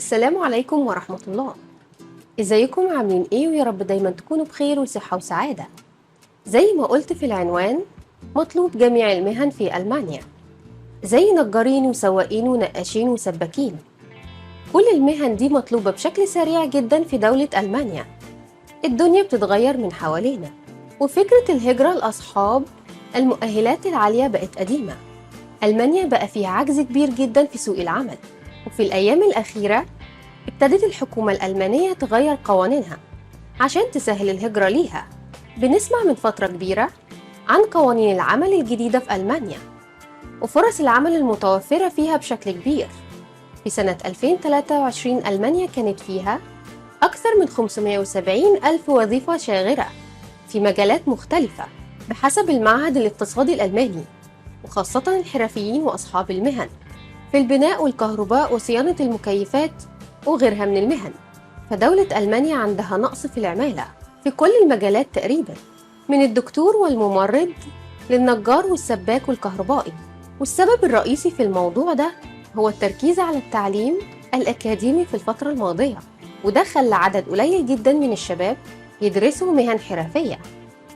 السلام عليكم ورحمة الله. ازيكم عاملين ايه؟ ويا رب دايما تكونوا بخير وصحة وسعادة. زي ما قلت في العنوان، مطلوب جميع المهن في ألمانيا، زي نجارين وسواقين ونقاشين وسباكين. كل المهن دي مطلوبة بشكل سريع جدا في دولة ألمانيا. الدنيا بتتغير من حوالينا، وفكرة الهجرة لأصحاب المؤهلات العالية بقت قديمة. ألمانيا بقى فيها عجز كبير جدا في سوق العمل، وفي الأيام الأخيرة ابتدت الحكومة الألمانية تغير قوانينها عشان تسهل الهجرة ليها. بنسمع من فترة كبيرة عن قوانين العمل الجديدة في ألمانيا وفرص العمل المتوفرة فيها بشكل كبير. في سنة 2023 ألمانيا كانت فيها أكثر من 570 ألف وظيفة شاغرة في مجالات مختلفة بحسب المعهد الاقتصادي الألماني، وخاصة الحرفيين وأصحاب المهن في البناء والكهرباء وصيانة المكيفات وغيرها من المهن. فدولة ألمانيا عندها نقص في العمالة في كل المجالات تقريبا، من الدكتور والممرض للنجار والسباك والكهربائي. والسبب الرئيسي في الموضوع ده هو التركيز على التعليم الأكاديمي في الفترة الماضية، وده خلى عدد قليل جدا من الشباب يدرسوا مهن حرفية.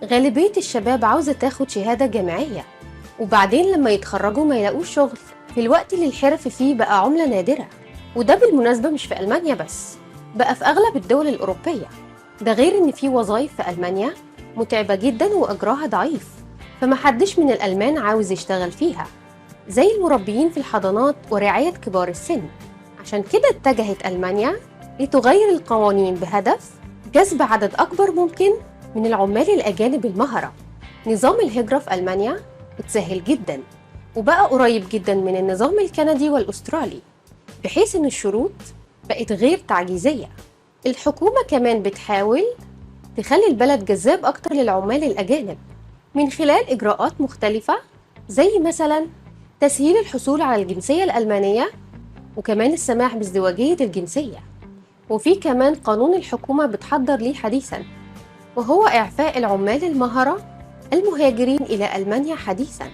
غالبية الشباب عاوزة تاخد شهادة جامعية، وبعدين لما يتخرجوا ما يلاقوش شغل في الوقت اللي الحرف فيه بقى عملة نادرة. وده بالمناسبة مش في ألمانيا بس، بقى في أغلب الدول الأوروبية. ده غير إن في وظائف في ألمانيا متعبة جدا وأجرها ضعيف، فمحدش من الألمان عاوز يشتغل فيها، زي المربيين في الحضانات ورعاية كبار السن. عشان كده اتجهت ألمانيا لتغير القوانين بهدف جذب عدد أكبر ممكن من العمال الأجانب المهرة. نظام الهجرة في ألمانيا اتسهل جدا وبقى قريب جدا من النظام الكندي والأسترالي، بحيث إن الشروط بقت غير تعجيزية. الحكومة كمان بتحاول تخلي البلد جذاب أكتر للعمال الأجانب من خلال إجراءات مختلفة، زي مثلا تسهيل الحصول على الجنسية الألمانية، وكمان السماح بازدواجية الجنسية. وفي كمان قانون الحكومة بتحضر ليه حديثا، وهو إعفاء العمال المهرة المهاجرين إلى ألمانيا حديثا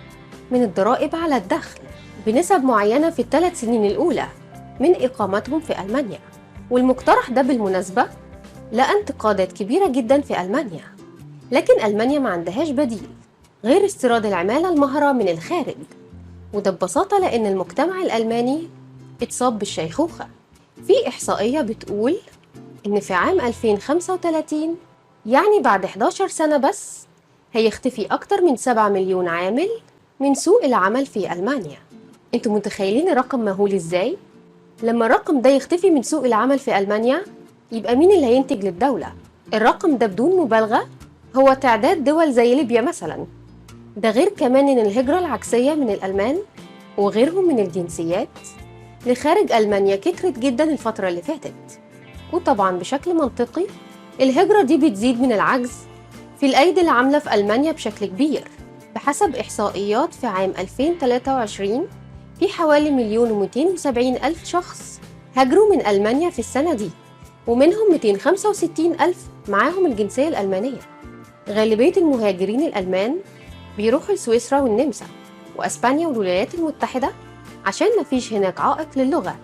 من الضرائب على الدخل بنسب معينة في ال3 سنين الأولى من إقامتهم في ألمانيا. والمقترح ده بالمناسبة لقى انتقادات كبيرة جدا في ألمانيا، لكن ألمانيا ما عندهاش بديل غير استيراد العمالة المهرة من الخارج، وده ببساطة لأن المجتمع الألماني اتصاب بالشيخوخة. في إحصائية بتقول إن في عام 2035، يعني بعد 11 سنة بس، هيختفي أكتر من 7 مليون عامل من سوق العمل في ألمانيا. انتوا متخيلين الرقم مهول ازاي؟ لما الرقم ده يختفي من سوق العمل في ألمانيا، يبقى مين اللي هينتج للدولة؟ الرقم ده بدون مبالغة هو تعداد دول زي ليبيا مثلا. ده غير كمان ان الهجرة العكسية من الألمان وغيرهم من الجنسيات لخارج ألمانيا كترت جدا الفترة اللي فاتت. وطبعا بشكل منطقي الهجرة دي بتزيد من العجز في الأيدي العاملة في ألمانيا بشكل كبير. بحسب إحصائيات في عام 2023 في حوالي 1,270,000 شخص هاجروا من ألمانيا في السنة دي، ومنهم 265,000 معاهم الجنسية الألمانية. غالبية المهاجرين الألمان بيروحوا لسويسرا والنمسا وأسبانيا والولايات المتحدة عشان مفيش هناك عائق للغة،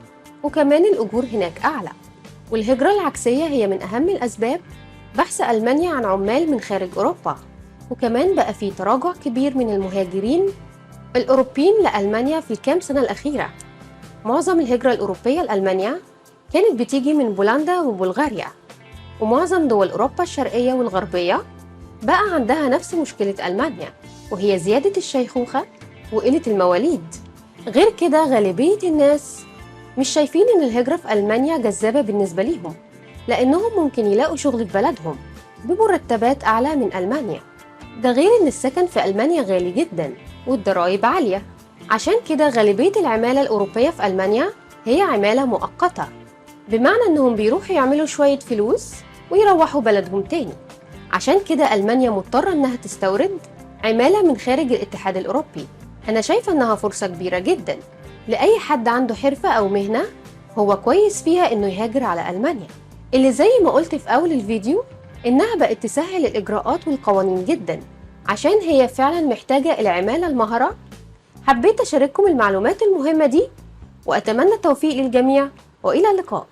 وكمان الأجور هناك أعلى. والهجرة العكسية هي من أهم الأسباب بحث ألمانيا عن عمال من خارج أوروبا. وكمان بقى في تراجع كبير من المهاجرين الأوروبيين لألمانيا في الكام سنة الأخيرة. معظم الهجرة الأوروبية لألمانيا كانت بتيجي من بولندا وبلغاريا، ومعظم دول أوروبا الشرقية والغربية بقى عندها نفس مشكلة ألمانيا، وهي زيادة الشيخوخة وقلة المواليد. غير كده غالبية الناس مش شايفين إن الهجرة في ألمانيا جذابة بالنسبة ليهم، لأنهم ممكن يلاقوا شغل في بلدهم بمرتبات أعلى من ألمانيا. ده غير إن السكن في ألمانيا غالي جدا والضرائب عالية. عشان كده غالبية العمالة الأوروبية في ألمانيا هي عمالة مؤقتة، بمعنى إنهم بيروحوا يعملوا شوية فلوس ويروحوا بلدهم تاني. عشان كده ألمانيا مضطرة إنها تستورد عمالة من خارج الاتحاد الأوروبي. أنا شايفة إنها فرصة كبيرة جدا لأي حد عنده حرفة أو مهنة هو كويس فيها إنه يهاجر على ألمانيا، اللي زي ما قلت في أول الفيديو إنها بقت تسهل الإجراءات والقوانين جدا عشان هي فعلا محتاجة العمالة المهرة. حبيت أشارككم المعلومات المهمة دي، وأتمنى التوفيق للجميع، وإلى اللقاء.